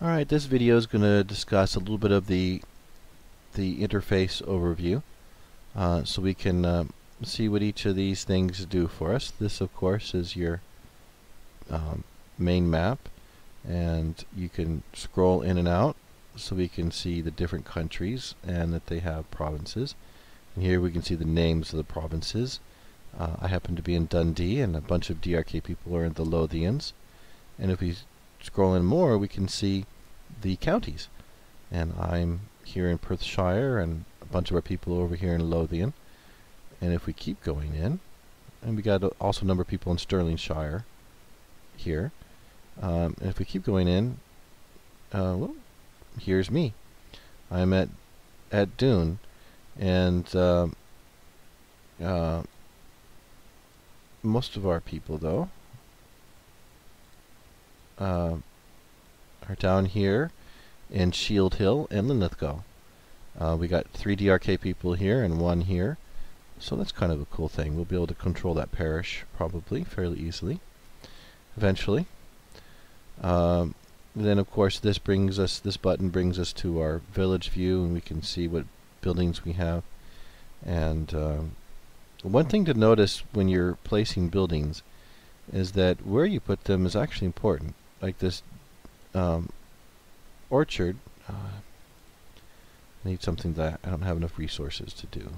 Alright, this video is going to discuss a little bit of the interface overview, so we can see what each of these things do for us. This, of course, is your main map, and you can scroll in and out so we can see the different countries and that they have provinces. And here we can see the names of the provinces. I happen to be in Dundee, and a bunch of DRK people are in the Lothians. And if we scroll in more, we can see the counties. And I'm here in Perthshire, and a bunch of our people over here in Lothian. And if we keep going in, and we got also a number of people in Stirlingshire here. And if we keep going in, well, here's me. I'm at Doon, and most of our people, though, are down here in Shield Hill and Linlithgow. We got 3 DRK people here and 1 here, so that's kind of a cool thing. We'll be able to control that parish probably fairly easily eventually. Then of course this button brings us to our village view, and we can see what buildings we have. And one thing to notice when you're placing buildings is that where you put them is actually important. Like this orchard, I need something that I don't have enough resources to do.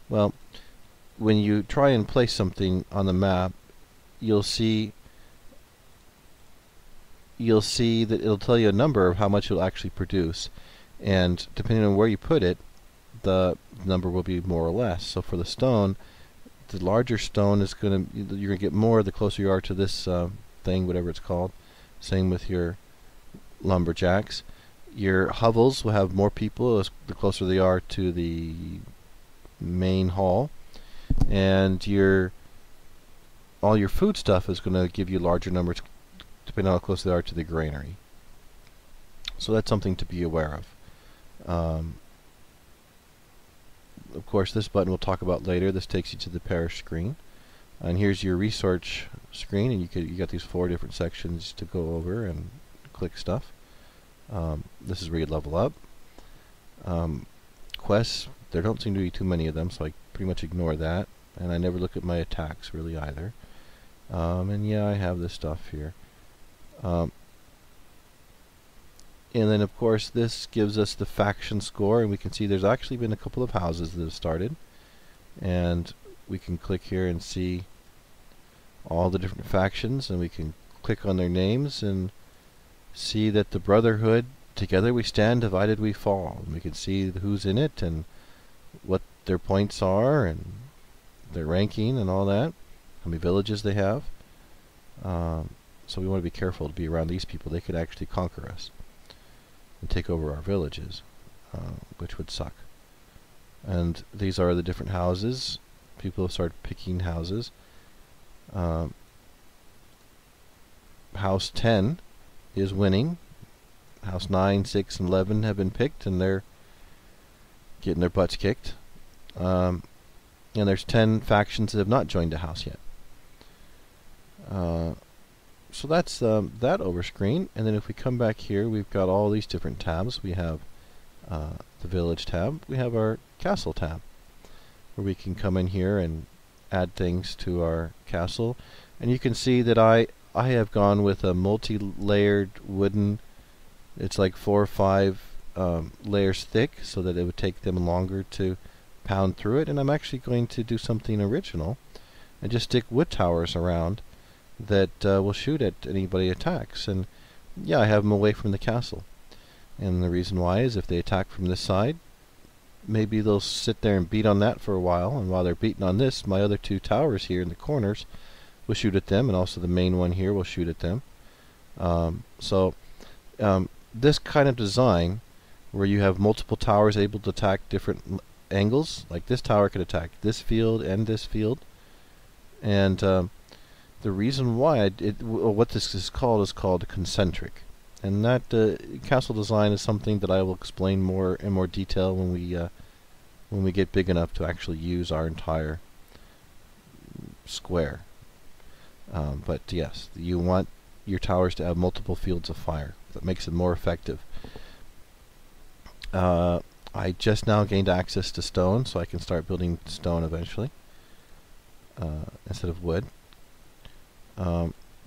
Well, when you try and place something on the map, you'll see that it'll tell you a number of how much it'll actually produce, and depending on where you put it, the number will be more or less. So for the stone, the larger stone is you're gonna get more the closer you are to this thing, whatever it's called. Same with your lumberjacks. Your hovels will have more people the closer they are to the main hall, and all your food stuff is going to give you larger numbers depending on how close they are to the granary. So that's something to be aware of. Of course, this button we'll talk about later. This takes you to the parish screen, and here's your research screen, and you got these 4 different sections to go over and click stuff. This is where you level up. Quests, there don't seem to be too many of them, so I pretty much ignore that, and I never look at my attacks really either. And yeah, I have this stuff here. And then of course this gives us the faction score, and we can see there's actually been a couple of houses that have started, and we can click here and see all the different factions, and we can click on their names and see that the Brotherhood, together we stand, divided we fall. And we can see who's in it and what their points are and their ranking and all that, how many villages they have. So we want to be careful to be around these people. They could actually conquer us and take over our villages, which would suck. And these are the different houses. People have started picking houses. House 10 is winning. House 9, 6, and 11 have been picked, and they're getting their butts kicked. And there's 10 factions that have not joined the house yet. So that's that over screen. And then if we come back here, we've got all these different tabs. We have the village tab. We have our castle tab, where we can come in here and add things to our castle. And you can see that I have gone with a multi-layered wooden. It's like 4 or 5 layers thick, so that it would take them longer to pound through it. And I'm actually going to do something original and just stick wood towers around that will shoot at anybody attacks. And yeah, I have them away from the castle. And the reason why is if they attack from this side, maybe they'll sit there and beat on that for a while, and while they're beating on this, my other 2 towers here in the corners will shoot at them, and also the main one here will shoot at them. This kind of design, where you have multiple towers able to attack different angles, like this tower could attack this field and this field, and the reason why what this is called concentric, and that castle design is something that I will explain more in more detail when we get big enough to actually use our entire square. But yes, you want your towers to have multiple fields of fire. That makes it more effective. I just now gained access to stone, so I can start building stone eventually instead of wood.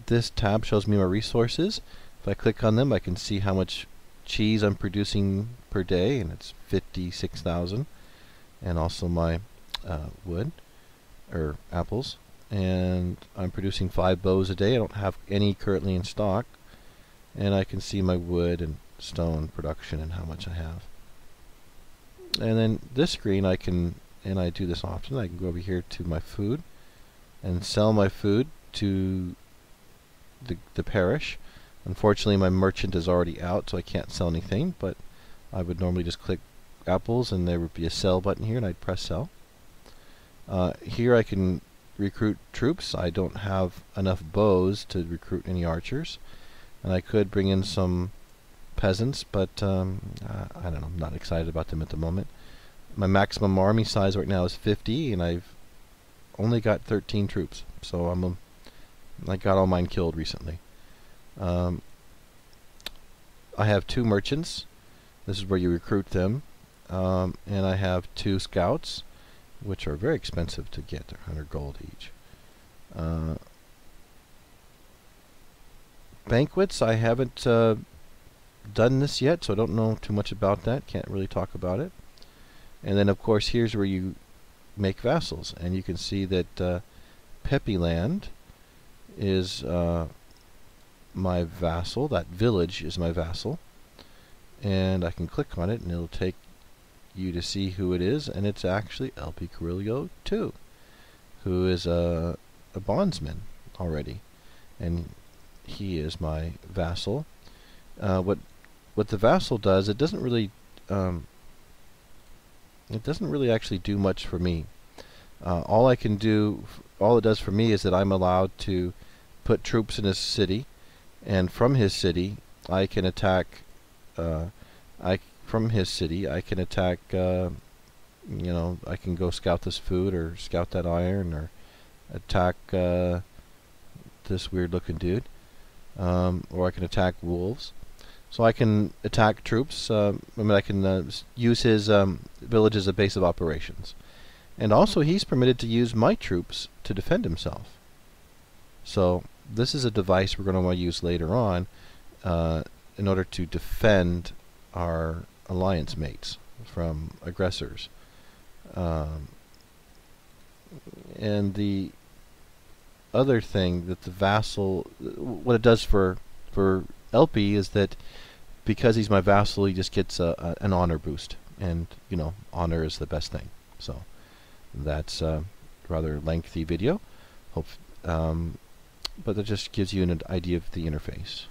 This tab shows me my resources. If I click on them, I can see how much cheese I'm producing per day, and it's 56,000. And also my wood, or apples. And I'm producing 5 bows a day. I don't have any currently in stock. And I can see my wood and stone production and how much I have. And then this screen I can, and I do this often, I can go over here to my food and sell my food to the parish. Unfortunately, my merchant is already out, so I can't sell anything, but I would normally just click apples and there would be a sell button here, and I'd press sell. Here I can recruit troops. I don't have enough bows to recruit any archers, and I could bring in some peasants, but I don't know, I'm not excited about them at the moment. My maximum army size right now is 50, and I've only got 13 troops, so I got all mine killed recently. I have 2 merchants. This is where you recruit them, and I have 2 scouts, which are very expensive to get. They're 100 gold each. Banquets, I haven't done this yet, so I don't know too much about that. Can't really talk about it. And then, of course, here's where you make vassals, and you can see that Peppy Land is my vassal. That village is my vassal, and I can click on it, and it'll take you to see who it is, and it's actually LP Carrillo 2, who is a bondsman already, and he is my vassal. What the vassal does, it doesn't really actually do much for me. All it does for me is that I'm allowed to put troops in his city, and from his city I can attack. From his city I can attack. I can go scout this food, or scout that iron, or attack this weird-looking dude, or I can attack wolves. So I can attack troops. I can use his village as a base of operations. And also he's permitted to use my troops to defend himself. So this is a device we're going to want to use later on in order to defend our alliance mates from aggressors. And the other thing that the vassal, what it does for LP is that because he's my vassal, he just gets an honor boost, and honor is the best thing. So that's a rather lengthy video, but that just gives you an idea of the interface.